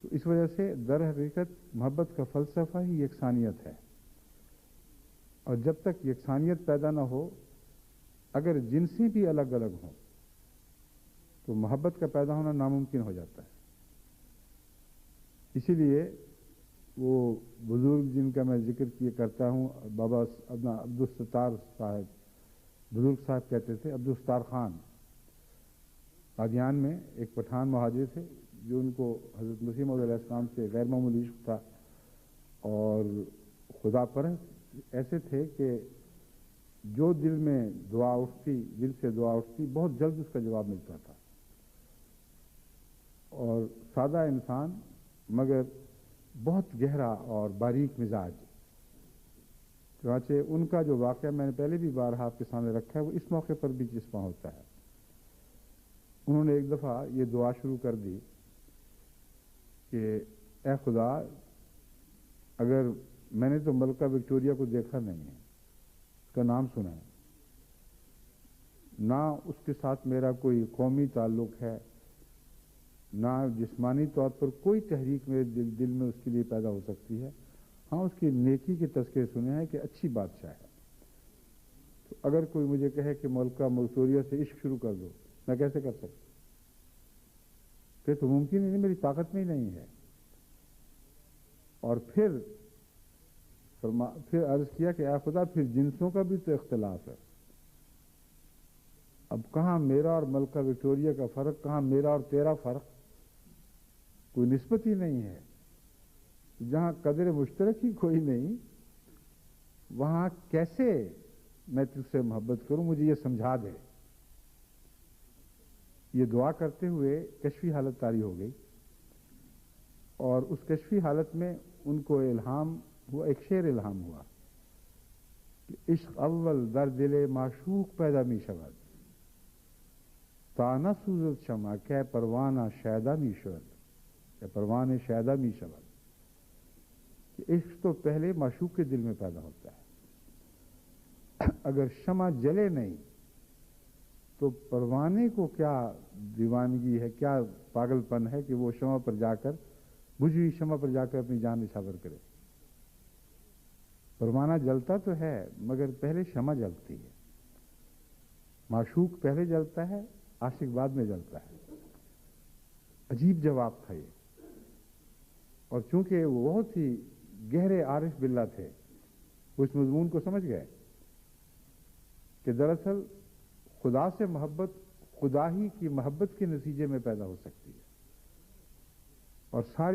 تو اس وجہ سے در حقیقت محبت کا فلسفہ ہی یکسانیت ہے، اور جب تک یکسانیت پیدا نہ ہو، اگر جنسیں بھی الگ الگ ہوں تو محبت کا پیدا ہونا ناممکن ہو جاتا ہے۔ اسی لیے وہ بزرگ جن کا میں ذکر کیا کرتا ہوں، بابا عبدالستار صاحب، بزرگ صاحب کہتے تھے، عبدالستار خان قادیان میں ایک پٹھان مہاجر تھے، جو ان کو حضرت مسیح موعود علیہ السلام سے غیر معمولی عشق تھا، اور خدا پرست ایسے تھے کہ جو دل میں دعا اٹھتی، دل سے دعا اٹھتی، بہت جلد اس کا جواب ملتا تھا، اور سادہ انسان مگر بہت گہرا اور باریک مزاج۔ چنانچہ ان کا جو واقعہ میں نے پہلے بھی بارہا آپ کے سامنے رکھا ہے، وہ اس موقع پر بھی چسپاں ہوتا ہے۔ انہوں نے ایک دفعہ یہ دعا شروع کر دی کہ اے خدا، اگر میں نے تو ملکہ وکٹوریہ کو دیکھا نہیں ہے، اس کا نام سنا ہے، نہ اس کے ساتھ میرا کوئی قومی تعلق ہے، نہ جسمانی طور پر کوئی تحریک میرے دل میں اس کے لیے پیدا ہو سکتی ہے، ہاں اس کی نیکی کے تذکرے سنے ہیں کہ اچھی بادشاہ ہے، تو اگر کوئی مجھے کہے کہ ملکہ وکٹوریہ سے عشق شروع کر دو، میں کیسے کر سکتا؟ کہ تو ممکن ہی نہیں، میری طاقت میں ہی نہیں ہے۔ اور پھر عرض کیا کہ اے خدا، پھر جنسوں کا بھی تو اختلاف ہے، اب کہاں میرا اور ملکہ وکٹوریہ کا فرق، کہاں میرا اور تیرا فرق، کوئی نسبت ہی نہیں ہے، جہاں قدر مشترک ہی کوئی نہیں، وہاں کیسے میں تجھ سے محبت کروں، مجھے یہ سمجھا دے۔ یہ دعا کرتے ہوئے کشفی حالت طاری ہو گئی، اور اس کشفی حالت میں ان کو الہام ہوا، ایک شعر الہام ہوا کہ عشق اول در دل معشوق پیدا می شود، تا نسوزد شمع کہ پروانہ شیدا می شود، کہ پروانہ شیدا می شود، کہ عشق تو پہلے معشوق کے دل میں پیدا ہوتا ہے، اگر شمع جلے نہیں تو پروانے کو کیا دیوانگی ہے، کیا پاگل پن ہے کہ وہ شمع پر جا کر، بجھی ہوئی شمع پر جا کر اپنی جان نچھاور کرے۔ پروانہ جلتا تو ہے مگر پہلے شمع جلتی ہے، معشوق پہلے جلتا ہے، عاشق بعد میں جلتا ہے۔ عجیب جواب تھا یہ، اور چونکہ وہ بہت ہی گہرے عارف باللہ تھے، وہ اس مضمون کو سمجھ گئے کہ دراصل خدا سے محبت خدا ہی کی محبت کے نتیجے میں پیدا ہو سکتی ہے، اور ساری